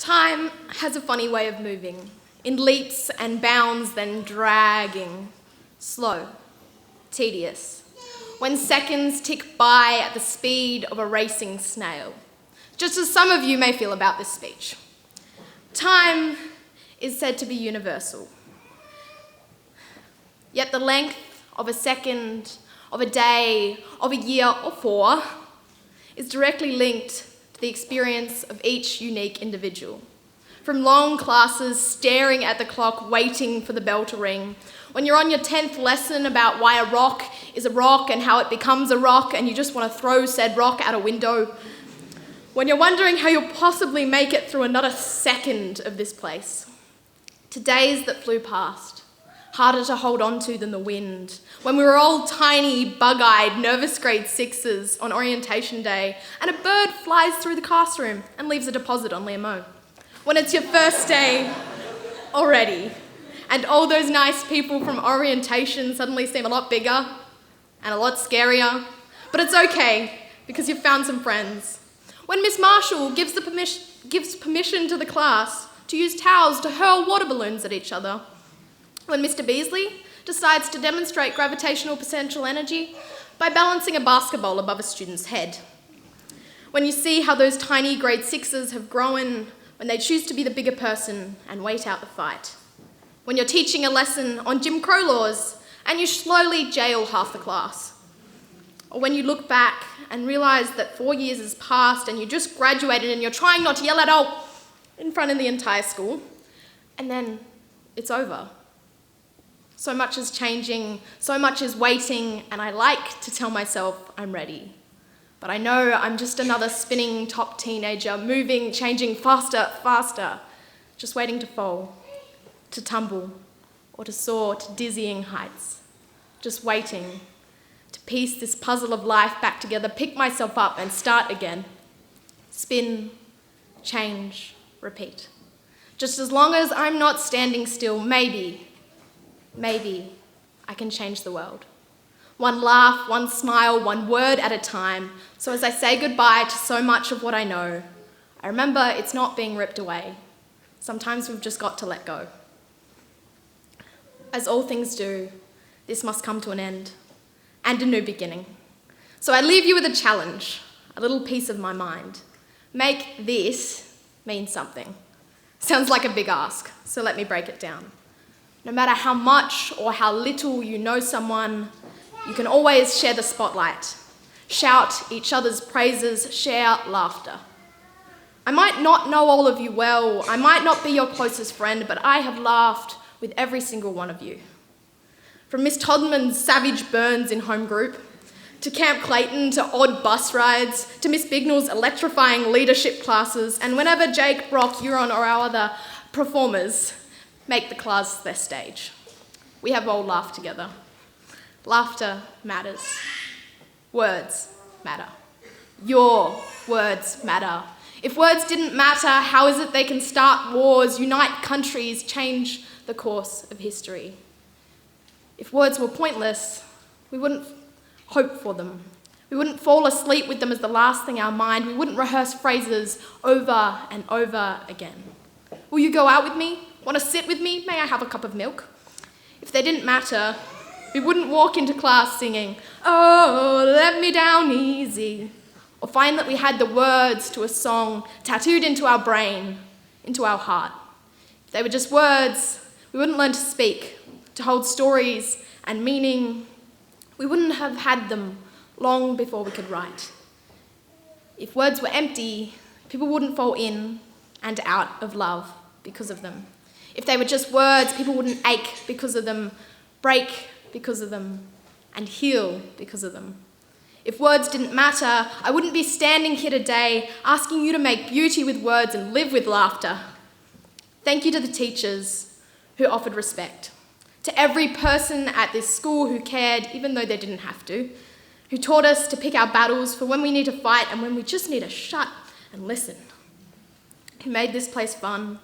Time has a funny way of moving, in leaps and bounds, then dragging, slow, tedious, when seconds tick by at the speed of a racing snail, just as some of you may feel about this speech. Time is said to be universal, yet the length of a second, of a day, of a year, or 4 is directly linked to the experience of each unique individual. From long classes, staring at the clock, waiting for the bell to ring, when you're on your 10th lesson about why a rock is a rock and how it becomes a rock and you just want to throw said rock out a window, when you're wondering how you'll possibly make it through another second of this place, to days that flew past, harder to hold on to than the wind, when we were all tiny, bug-eyed, nervous grade 6s on orientation day, and a bird flies through the classroom and leaves a deposit on Liam. When it's your first day already, and all those nice people from orientation suddenly seem a lot bigger and a lot scarier, but it's okay, because you've found some friends. When Miss Marshall gives permission to the class to use towels to hurl water balloons at each other. When Mr. Beasley decides to demonstrate gravitational potential energy by balancing a basketball above a student's head. When you see how those tiny grade 6s have grown when they choose to be the bigger person and wait out the fight. When you're teaching a lesson on Jim Crow laws and you slowly jail half the class. Or when you look back and realise that 4 years has passed and you just graduated and you're trying not to yell at all in front of the entire school, and then it's over. So much is changing, so much is waiting, and I like to tell myself I'm ready. But I know I'm just another spinning top teenager, moving, changing faster, faster, just waiting to fall, to tumble, or to soar to dizzying heights. Just waiting to piece this puzzle of life back together, pick myself up and start again. Spin, change, repeat. Just as long as I'm not standing still, maybe I can change the world. One laugh, one smile, one word at a time. So as I say goodbye to so much of what I know, I remember it's not being ripped away. Sometimes we've just got to let go. As all things do, this must come to an end and a new beginning. So I leave you with a challenge, a little piece of my mind. Make this mean something. Sounds like a big ask, so let me break it down. No matter how much or how little you know someone, you can always share the spotlight. Shout each other's praises, share laughter. I might not know all of you well, I might not be your closest friend, but I have laughed with every single one of you. From Miss Todman's savage burns in home group, to Camp Clayton, to odd bus rides, to Miss Bignell's electrifying leadership classes, and whenever Jake, Brock, Euron, or our other performers make the class their stage. We have all laughed together. Laughter matters. Words matter. Your words matter. If words didn't matter, how is it they can start wars, unite countries, change the course of history? If words were pointless, we wouldn't hope for them. We wouldn't fall asleep with them as the last thing our mind. We wouldn't rehearse phrases over and over again. Will you go out with me? Want to sit with me? May I have a cup of milk? If they didn't matter, we wouldn't walk into class singing, "Oh, let me down easy," or find that we had the words to a song tattooed into our brain, into our heart. If they were just words, we wouldn't learn to speak, to hold stories and meaning. We wouldn't have had them long before we could write. If words were empty, people wouldn't fall in and out of love because of them. If they were just words, people wouldn't ache because of them, break because of them, and heal because of them. If words didn't matter, I wouldn't be standing here today asking you to make beauty with words and live with laughter. Thank you to the teachers who offered respect, to every person at this school who cared, even though they didn't have to, who taught us to pick our battles for when we need to fight and when we just need to shut and listen, who made this place fun,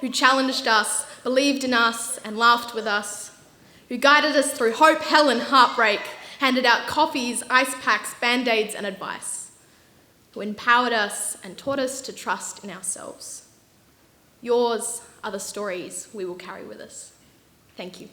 who challenged us, believed in us, and laughed with us, who guided us through hope, hell, and heartbreak, handed out coffees, ice packs, band-aids, and advice, who empowered us and taught us to trust in ourselves. Yours are the stories we will carry with us. Thank you.